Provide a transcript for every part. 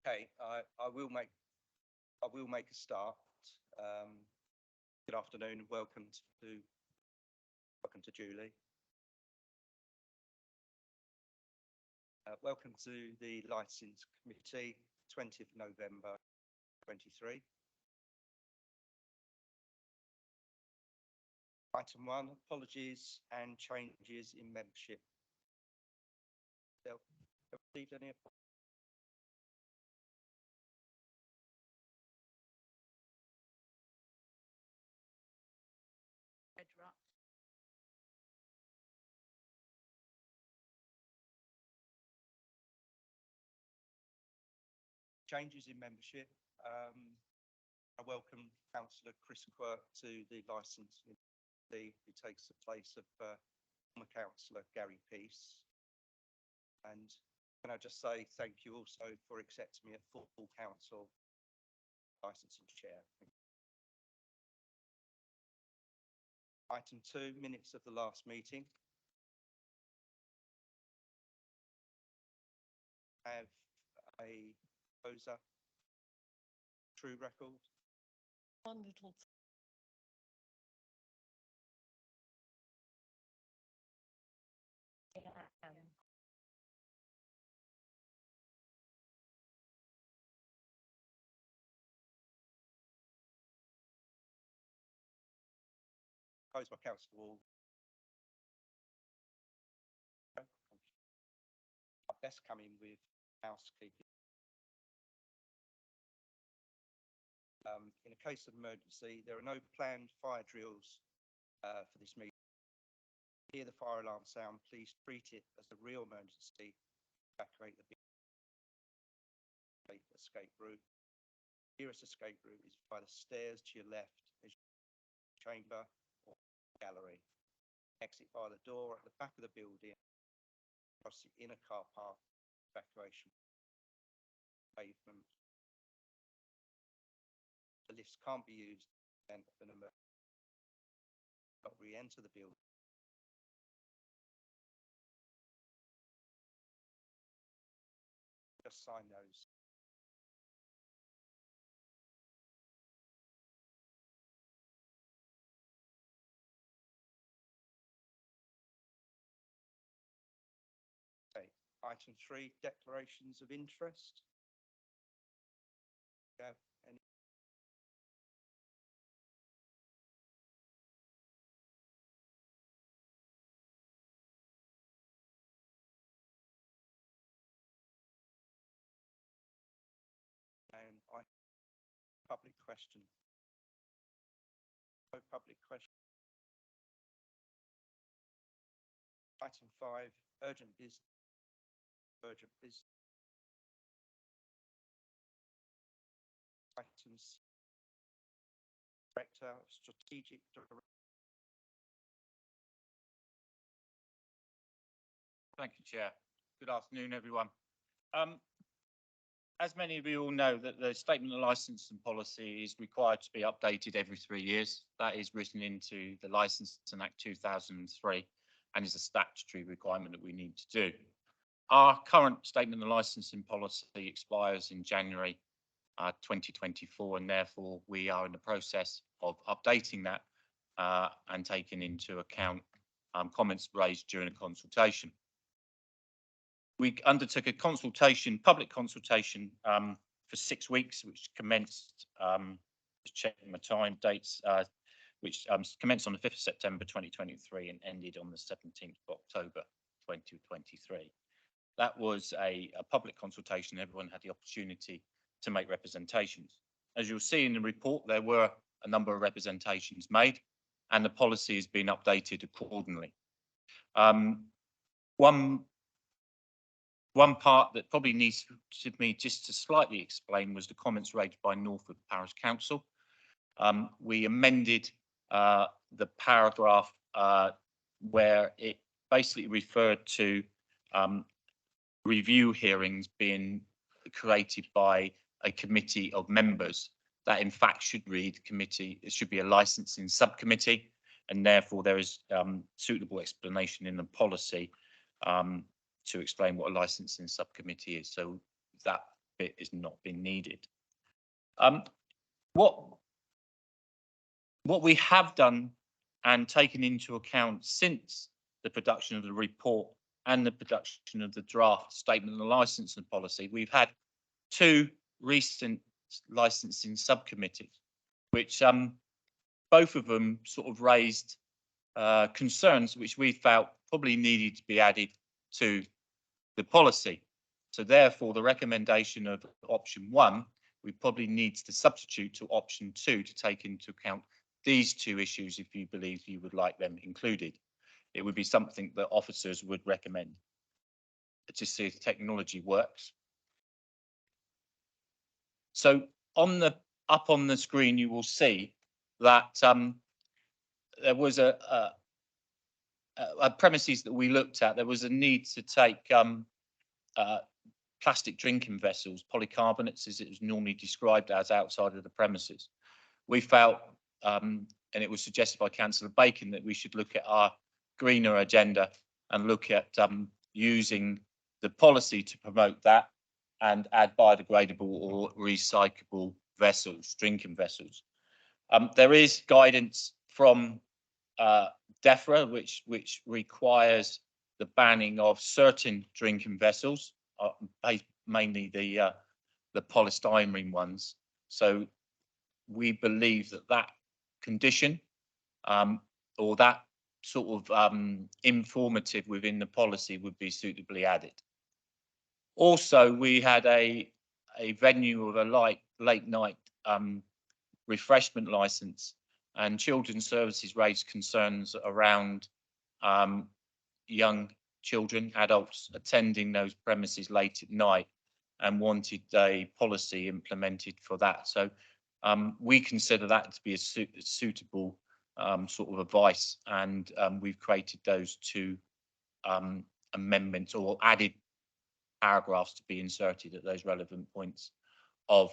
Okay, I will make a start. Good afternoon and welcome to Julie. Welcome to the Licence Committee, 20th November 23. Item 1, apologies and changes in membership. Have received any changes in membership? I welcome Councillor Chris Quirk to the Licence Committee, who takes the place of former Councillor Gary Peace. And can I just say thank you also for accepting me at full council licensing chair. Item 2, minutes of the last meeting. Have a proposer, true record. One little. Proposed by Councillor Wall. Best come in with housekeeping. In a case of emergency, there are no planned fire drills for this meeting. Hear the fire alarm sound, please treat it as a real emergency. Evacuate the escape route. Nearest escape route is by the stairs to your left, as chamber or gallery. Exit by the door at the back of the building, across the inner car park. Evacuation pavement. The lifts can't be used and an emergency. Not re-enter the building. Just sign those. Okay. Item 3, declarations of interest. Yeah. Any? And public question. No public question. Item 5, urgent business. Urgent business. Items. Director, strategic director. Thank you, Chair. Good afternoon, everyone. As many of you all know, that the Statement of Licence and Policy is required to be updated every 3 years. That is written into the Licensing Act 2003 and is a statutory requirement that we need to do. Our current Statement of Licensing Policy expires in January 2024, and therefore we are in the process of updating that and taking into account comments raised during a consultation. We undertook a consultation, public consultation, for 6 weeks, which commenced, just checking my time dates, which commenced on the 5th of September 2023 and ended on the 17th of October 2023. That was a public consultation. Everyone had the opportunity to make representations. As you'll see in the report, there were a number of representations made, and the policy has been updated accordingly. One part that probably needs me just to slightly explain was the comments raised by Norfolk Parish Council. We amended the paragraph where it basically referred to review hearings being created by a committee of members. That in fact should read committee, it should be a licensing subcommittee, and therefore there is suitable explanation in the policy to explain what a licensing subcommittee is. So that bit has not been needed. What we have done and taken into account since the production of the report and the production of the draft statement of licensing policy, we've had 2 recent licensing subcommittees, which both of them sort of raised concerns which we felt probably needed to be added to the policy. So therefore, the recommendation of option 1, we probably need to substitute to option 2 to take into account these 2 issues if you believe you would like them included. It would be something that officers would recommend to see if technology works. So up on the screen, you will see that there was a premises that we looked at. There was a need to take plastic drinking vessels, polycarbonates as it was normally described as, outside of the premises. We felt, and it was suggested by Councillor Bacon, that we should look at our greener agenda and look at using the policy to promote that and add biodegradable or recyclable vessels, drinking vessels. There is guidance from DEFRA, which requires the banning of certain drinking vessels, mainly the polystyrene ones. So we believe that condition or that sort of informative within the policy would be suitably added. Also, we had a venue of a late night refreshment license, and Children's Services raised concerns around young children, adults attending those premises late at night, and wanted a policy implemented for that. So we consider that to be a suitable sort of advice, and we've created those 2 amendments or added paragraphs to be inserted at those relevant points of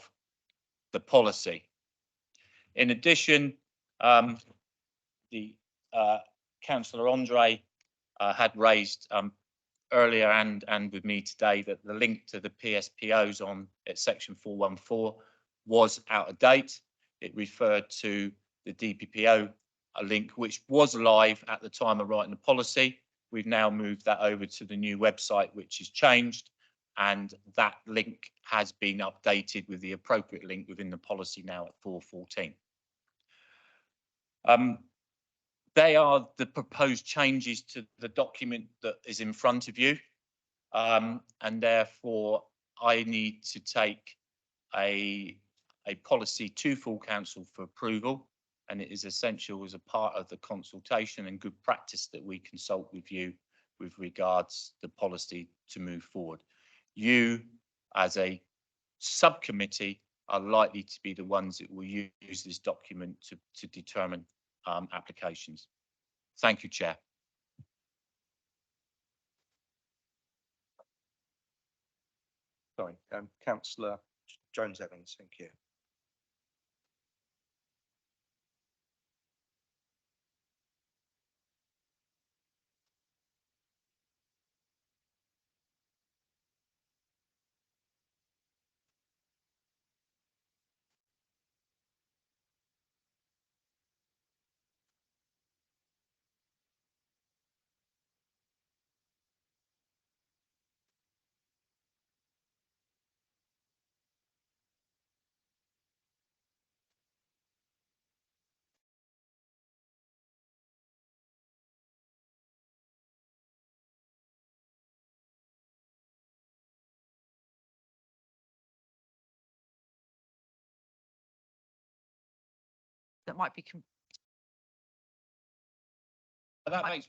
the policy. In addition, the Councillor Andre had raised earlier and with me today that the link to the PSPOs on at section 414 was out of date. It referred to the DPPO link, which was live at the time of writing the policy. We've now moved that over to the new website, which has changed, and that link has been updated with the appropriate link within the policy now at 414. They are the proposed changes to the document that is in front of you, and therefore I need to take a policy to full council for approval, and it is essential as a part of the consultation and good practice that we consult with you with regards to the policy to move forward. You, as a subcommittee, are likely to be the ones that will use this document to determine applications. Thank you, Chair. Sorry, Councillor Jones-Evans, thank you. That might be. That makes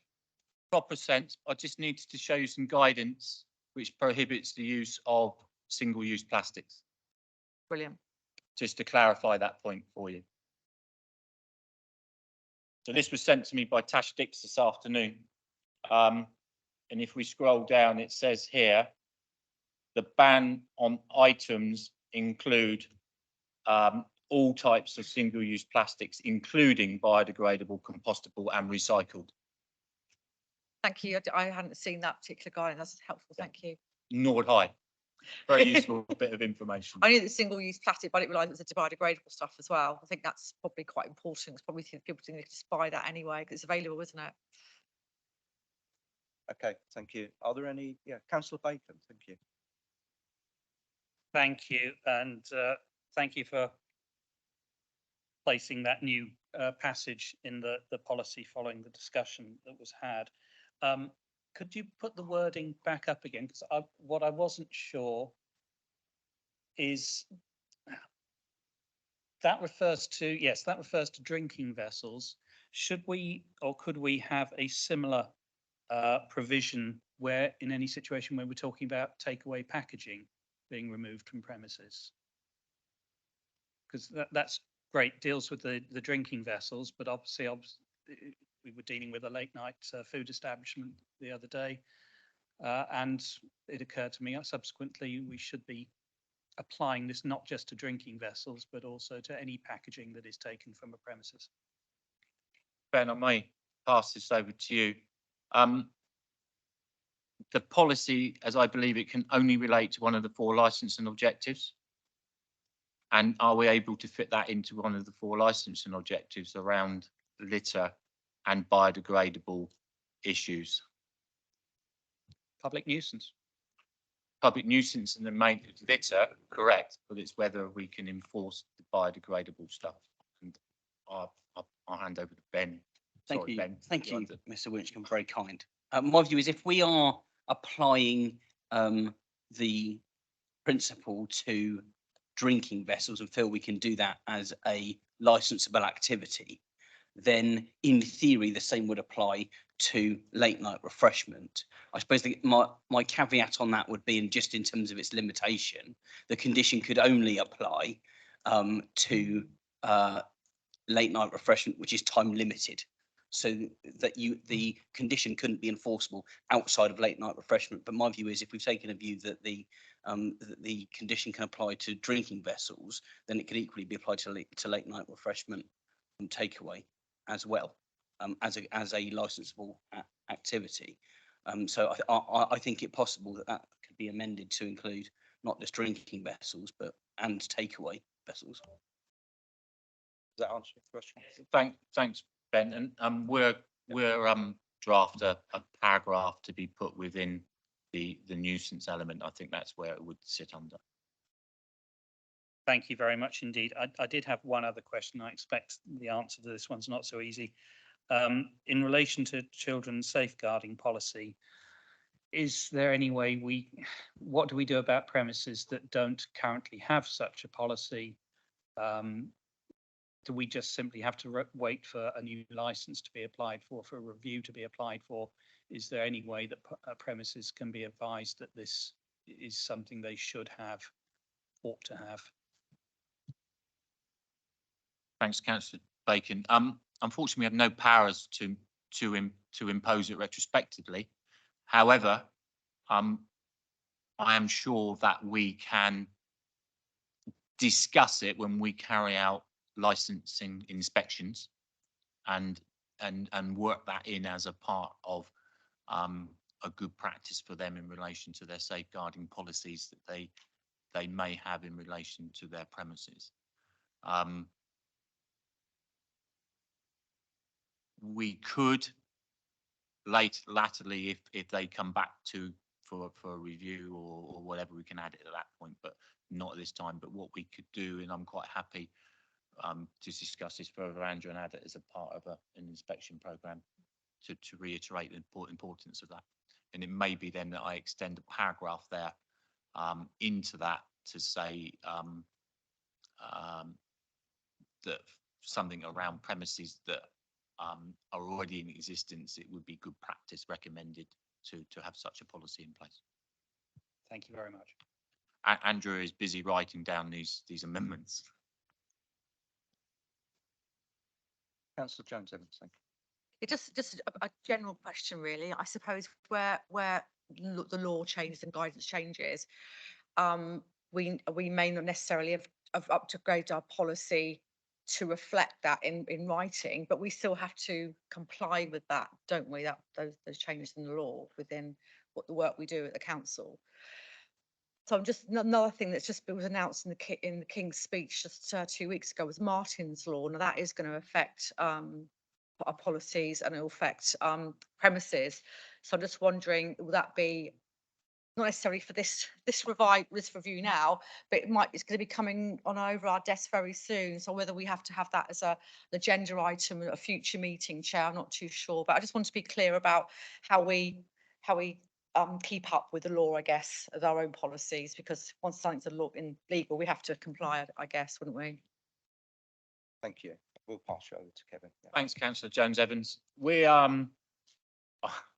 proper sense. I just needed to show you some guidance which prohibits the use of single-use plastics. Brilliant. Just to clarify that point for you. So this was sent to me by Tash Dix this afternoon. And if we scroll down, it says here, the ban on items include all types of single-use plastics, including biodegradable, compostable and recycled. Thank you. I hadn't seen that particular guidance. That's helpful. Thank you. Nor would I. Very useful bit of information. I knew that single-use plastic, but I didn't realise it was a biodegradable stuff as well. I think that's probably quite important. It's probably people think they just buy that anyway because it's available, isn't it? Okay, thank you. Are there any, Councillor Bacon, thank you. Thank you, and thank you for placing that new passage in the policy following the discussion that was had. Could you put the wording back up again? Because what I wasn't sure is that refers to, yes, that refers to drinking vessels. Should we or could we have a similar provision where in any situation where we're talking about takeaway packaging being removed from premises? Because that's great, deals with the drinking vessels, but obviously we were dealing with a late night food establishment the other day. And it occurred to me subsequently we should be applying this not just to drinking vessels, but also to any packaging that is taken from a premises. Ben, I may pass this over to you. The policy, as I believe it, can only relate to one of the 4 licensing objectives. And are we able to fit that into one of the 4 licensing objectives around litter and biodegradable issues? Public nuisance. Public nuisance and the main litter, correct, but it's whether we can enforce the biodegradable stuff. And I'll hand over to Ben. Thank Sorry, you. Ben. Thank you, want to- Mr. Winchcombe, very kind. My view is if we are applying the principle to drinking vessels and feel we can do that as a licensable activity, then in theory, the same would apply to late night refreshment. I suppose my caveat on that would be in just in terms of its limitation, the condition could only apply to late night refreshment, which is time limited. So that the condition couldn't be enforceable outside of late night refreshment. But my view is if we've taken a view that the condition can apply to drinking vessels, then it could equally be applied to late night refreshment and takeaway as well, as a licensable activity. So I think it possible that could be amended to include not just drinking vessels, and takeaway vessels. Does that answer your question? Thanks, Ben. And we're draft a paragraph to be put within the nuisance element. I think that's where it would sit under. Thank you very much indeed. I did have one other question. I expect the answer to this one's not so easy. In relation to children's safeguarding policy, is there any way what do we do about premises that don't currently have such a policy? Do we just simply have to wait for a new license to be applied for a review to be applied for? Is there any way that premises can be advised that this is something they should have, ought to have? Thanks, Councillor Bacon. Unfortunately, we have no powers to impose it retrospectively. However, I am sure that we can discuss it when we carry out licensing inspections and work that in as a part of a good practice for them in relation to their safeguarding policies that they may have in relation to their premises. We could latterly, if they come back for a review or whatever, we can add it at that point, but not at this time. But what we could do, and I'm quite happy to discuss this further, Andrew, and add it as a part of an inspection programme to reiterate the importance of that. And it may be then that I extend a paragraph there into that to say that something around premises that are already in existence, it would be good practice recommended to have such a policy in place. Thank you very much. Andrew is busy writing down these amendments. Councillor Jones-Evans, thank you. Just a general question, really. I suppose where the law changes and guidance changes, we may not necessarily have upgraded our policy to reflect that in writing, but we still have to comply with that, don't we? Those changes in the law within what the work we do at the council. So I'm just, another thing that's just was announced in in the King's speech just 2 weeks ago was Martin's Law. Now that is going to affect our policies and it will affect premises. So I'm just wondering, will that be not necessarily for this review now, but it's going to be coming on over our desk very soon. So whether we have to have that as an agenda item at a future meeting, Chair, I'm not too sure. But I just want to be clear about how we keep up with the law, I guess, as our own policies, because once something's legal, we have to comply, I guess, wouldn't we? Thank you. We'll pass you over to Kevin. Yeah. Thanks, Councillor Jones Evans.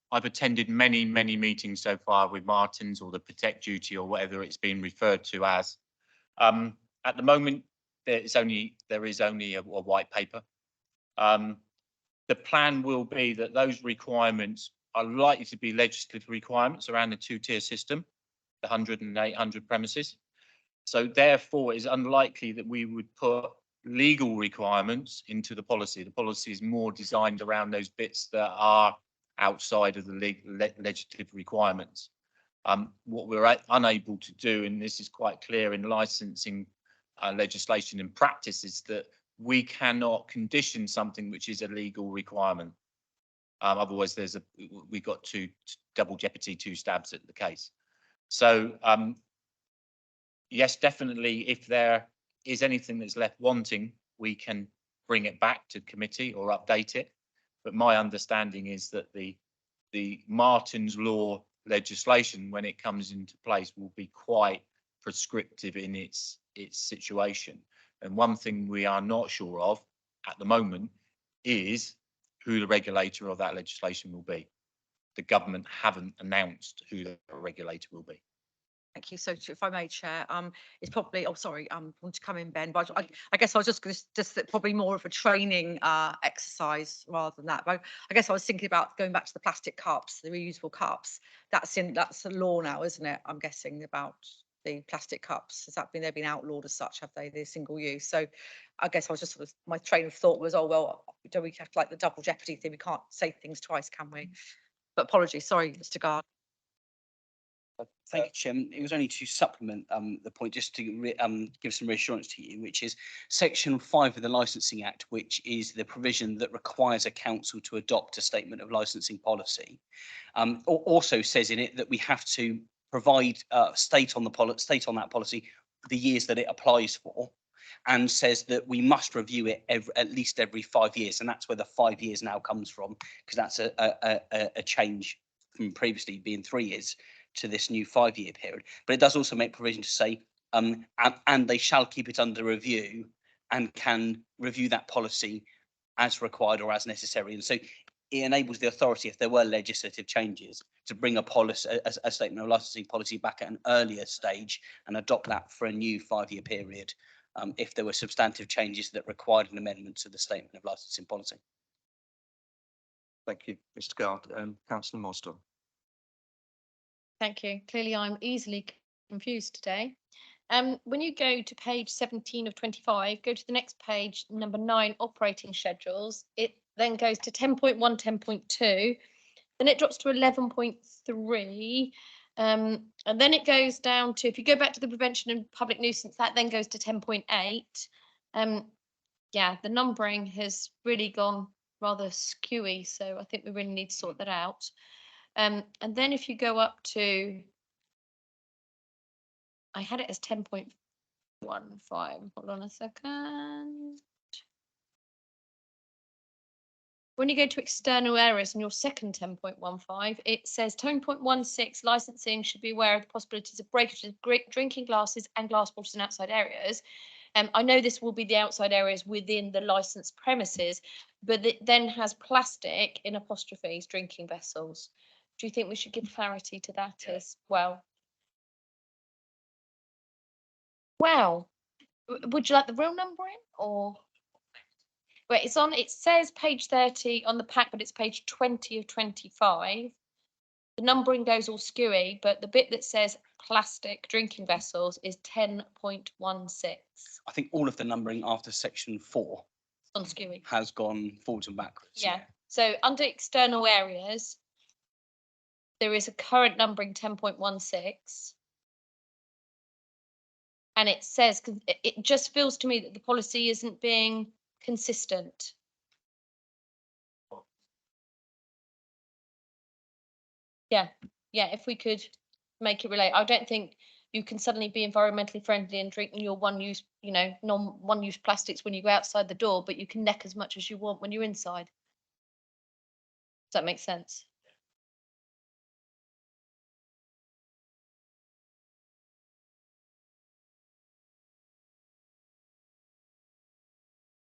I've attended many meetings so far with Martins or the Protect Duty or whatever it's been referred to as. At the moment, there is only a white paper. The plan will be that those requirements are likely to be legislative requirements around the two-tier system, the 100 and 800 premises. So therefore, it's unlikely that we would put legal requirements into the policy. The policy is more designed around those bits that are outside of the legislative requirements. What we're unable to do, and this is quite clear in licensing legislation and practice, is that we cannot condition something which is a legal requirement. Otherwise, we've got double jeopardy, 2 stabs at the case. So yes, definitely, if there is anything that's left wanting, we can bring it back to committee or update it. But my understanding is that the Martins Law legislation, when it comes into place, will be quite prescriptive in its situation. And one thing we are not sure of at the moment is who the regulator of that legislation will be. The government haven't announced who the regulator will be. Thank you. So if I may, Chair, it's probably, oh, sorry, want to come in, Ben, but I guess I was just going to, just probably more of a training exercise rather than that. But I guess I was thinking about going back to the plastic cups, the reusable cups. That's a law now, isn't it? I'm guessing about the plastic cups. They've been outlawed as such, have they? They're single use. So I guess I was just sort of, my train of thought was, oh, well, do we have like the double jeopardy thing? We can't say things twice, can we? But apologies, sorry, Mr. Gard. Thank you, Chairman. It was only to supplement the point, just to give some reassurance to you, which is Section 5 of the Licensing Act, which is the provision that requires a council to adopt a statement of licensing policy. Also says in it that we have to provide state on that policy the years that it applies for, and says that we must review it at least every 5 years, and that's where the 5 years now comes from, because that's a change from previously being 3 years to this new 5-year period. But it does also make provision to say, and they shall keep it under review and can review that policy as required or as necessary. And so it enables the authority, if there were legislative changes, to bring a policy, a statement of licensing policy back at an earlier stage and adopt that for a new 5-year period, if there were substantive changes that required an amendment to the statement of licensing policy. Thank you, Mr. Gard. Councillor Mosdell. Thank you. Clearly, I'm easily confused today. When you go to page 17 of 25, go to the next page, number 9, operating schedules. It then goes to 10.1, 10.2, then it drops to 11.3, and then it goes down to, if you go back to the prevention and public nuisance, that then goes to 10.8. Yeah, the numbering has really gone rather skewy, so I think we really need to sort that out. And then if you go up to, I had it as 10.15. Hold on a second. When you go to external areas in your second 10.15, it says 10.16 licensing should be aware of the possibilities of breakage of drinking glasses and glass bottles in outside areas. I know this will be the outside areas within the licensed premises, but it then has plastic in apostrophes, drinking vessels. Do you think we should give clarity to that as well? Well, would you like the real numbering or? Wait, it says page 30 on the pack, but it's page 20 of 25. The numbering goes all skewy, but the bit that says plastic drinking vessels is 10.16. I think all of the numbering after section 4 On skewy. has gone forwards and backwards. Yeah. So under external areas, there is a current numbering 10.16. And it says, 'cause it just feels to me that the policy isn't being consistent. Yeah, yeah, if we could make it relate, I don't think you can suddenly be environmentally friendly and drinking your one-use, non-one-use plastics when you go outside the door, but you can neck as much as you want when you're inside. Does that make sense?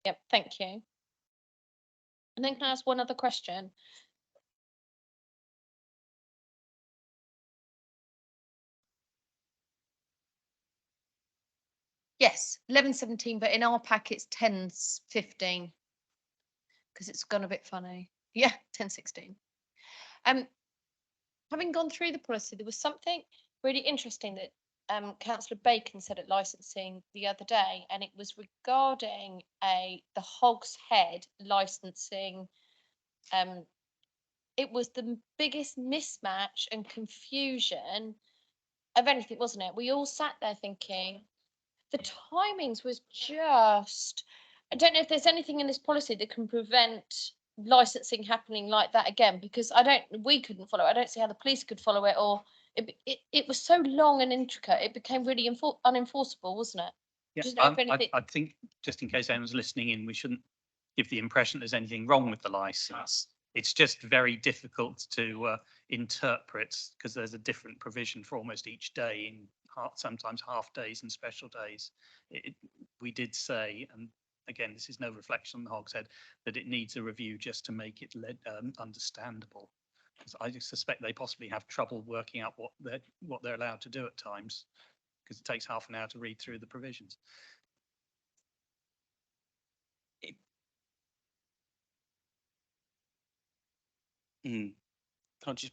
Yep, thank you. And then can I ask one other question? Yes, 11:17, but in our pack it's 10:15. Because it's gone a bit funny. Yeah, 10:16. Having gone through the policy, there was something really interesting that Councillor Bacon said at licensing the other day, and it was regarding the Hogs Head licensing. It was the biggest mismatch and confusion of anything, wasn't it? We all sat there thinking the timings was just. I don't know if there's anything in this policy that can prevent licensing happening like that again, because we couldn't follow it. I don't see how the police could follow it, or it was so long and intricate, it became really unenforceable, wasn't it? Yeah, Just know if anything. I think just in case anyone's listening in, we shouldn't give the impression there's anything wrong with the license. It's just very difficult to interpret because there's a different provision for almost each day in sometimes half days and special days. We did say, and again, this is no reflection on the Hogshead, that it needs a review just to make it understandable. Because I suspect they possibly have trouble working out what they're allowed to do at times, because it takes half an hour to read through the provisions. Can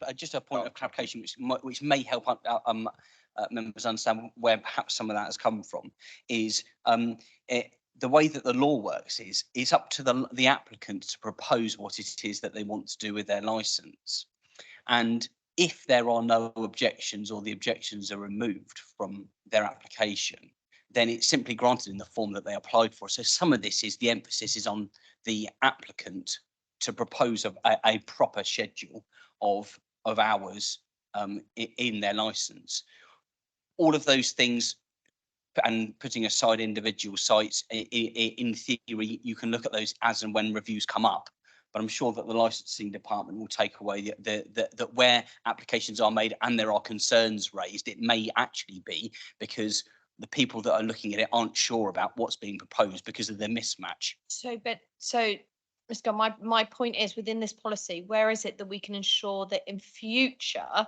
I just a point of clarification, which may help members understand where perhaps some of that has come from, is the way that the law works is it's up to the applicant to propose what it is that they want to do with their license, and if there are no objections or the objections are removed from their application, then it's simply granted in the form that they applied for. So some of this is the emphasis is on the applicant to propose a proper schedule of hours in their license. All of those things, and putting aside individual sites, in theory, you can look at those as and when reviews come up. But I'm sure that the licensing department will take away that where applications are made and there are concerns raised, it may actually be because the people that are looking at it aren't sure about what's being proposed because of the mismatch. So, Mr. Gunn, my point is, within this policy, where is it that we can ensure that in future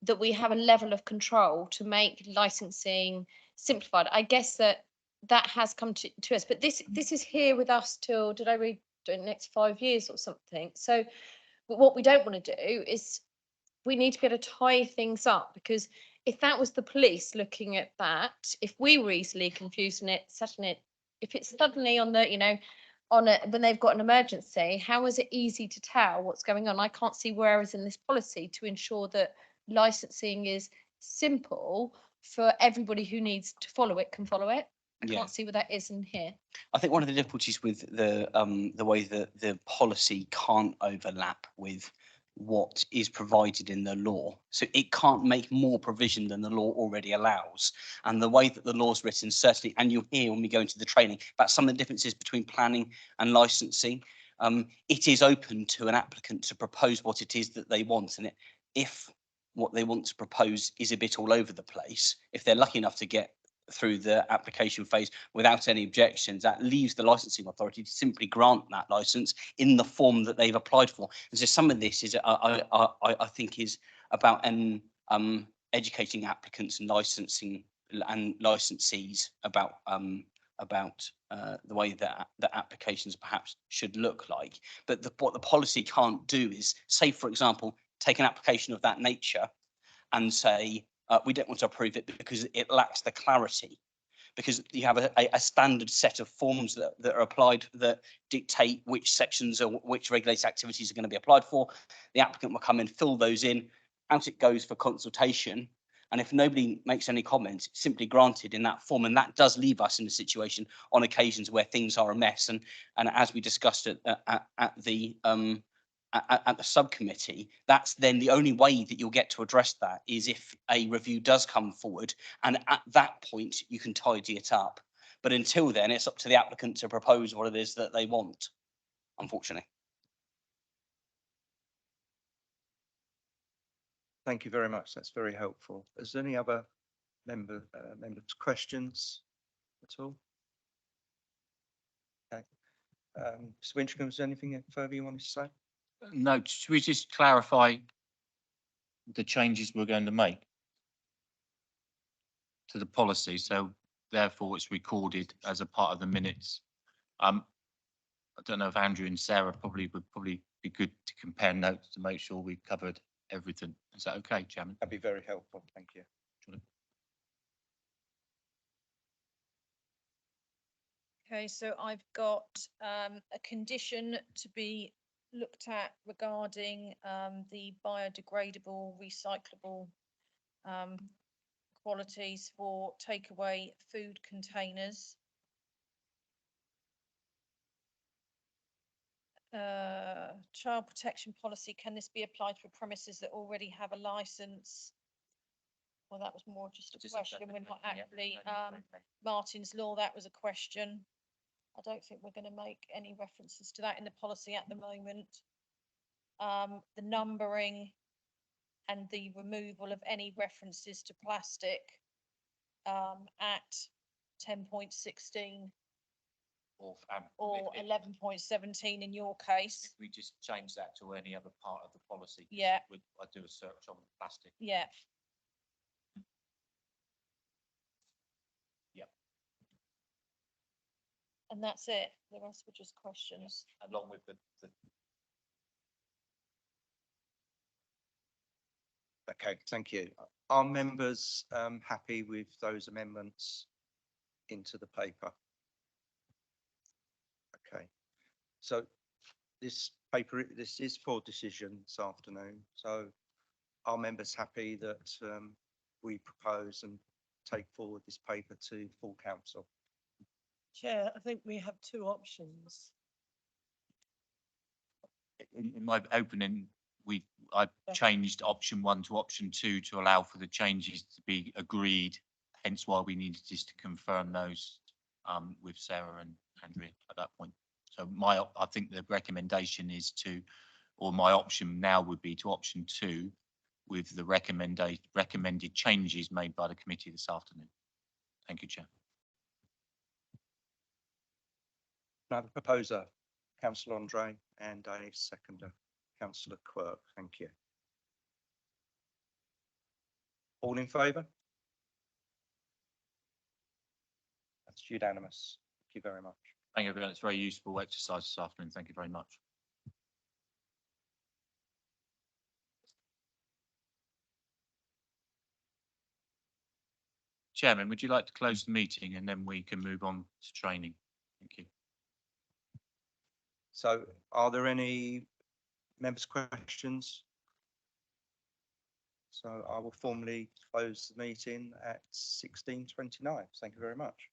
that we have a level of control to make licensing simplified? I guess that has come to us, but this is here with us till, did I read, the next 5 years or something? So what we don't want to do is we need to be able to tie things up, because if that was the police looking at that, if we were easily confused in it, if it's suddenly on the, when they've got an emergency, how is it easy to tell what's going on? I can't see where is in this policy to ensure that licensing is simple for everybody who needs to follow it can follow it. I can't see where that is in here. I think one of the difficulties with the way that the policy can't overlap with what is provided in the law. So it can't make more provision than the law already allows. And the way that the law is written, certainly, and you'll hear when we go into the training about some of the differences between planning and licensing, it is open to an applicant to propose what it is that they want. And if what they want to propose is a bit all over the place, if they're lucky enough to get through the application phase without any objections, that leaves the licensing authority to simply grant that license in the form that they've applied for. And so some of this is, I think, is about educating applicants and licensing and licensees about the way that applications perhaps should look like. But what the policy can't do is, say, for example, take an application of that nature and say, we don't want to approve it because it lacks the clarity, because you have a standard set of forms that are applied that dictate which sections or which regulated activities are going to be applied for. The applicant will come in, fill those in, out it goes for consultation. And if nobody makes any comments, it's simply granted in that form. And that does leave us in a situation on occasions where things are a mess. And as we discussed at the subcommittee, that's then the only way that you'll get to address that is if a review does come forward. And at that point, you can tidy it up. But until then, it's up to the applicant to propose what it is that they want, unfortunately. Thank you very much. That's very helpful. Is there any other members' questions at all? Okay. Mr. Winchcombe, is there anything further you wanted to say? No, should we just clarify the changes we're going to make to the policy? So therefore it's recorded as a part of the minutes. I don't know if Andrew and Sarah would be good to compare notes to make sure we've covered everything. Is that okay, Chairman? That'd be very helpful. Thank you. Okay, so I've got a condition to be looked at regarding the biodegradable, recyclable qualities for takeaway food containers. Child protection policy, can this be applied for premises that already have a license? Well, that was more just a question. We're not actually, Martin's Law, that was a question. I don't think we're going to make any references to that in the policy at the moment. The numbering and the removal of any references to plastic at 10.16 or 11.17 in your case. If we just change that to any other part of the policy. Yeah. I do a search on plastic. Yeah. Yep. And that's it. The rest were just questions. Along with the Okay, thank you. Are members happy with those amendments into the paper? Okay, so this is for decision this afternoon. So are members happy that we propose and take forward this paper to full council? Chair, I think we have two options. in my opening, I changed option 1 to option 2 to allow for the changes to be agreed. Hence why we needed just to confirm those with Sarah and Andrea at that point. So I think the recommendation is to, or my option now would be to option 2 with the recommended changes made by the committee this afternoon. Thank you, Chair. Now the proposer, Councillor Andre, and a seconder, Councillor Quirk. Thank you. All in favour? That's unanimous. Thank you very much. Thank you, everyone. It's very useful exercise this afternoon. Thank you very much. Chairman, would you like to close the meeting and then we can move on to training? Thank you. So are there any members' questions? So I will formally close the meeting at 16:29. Thank you very much.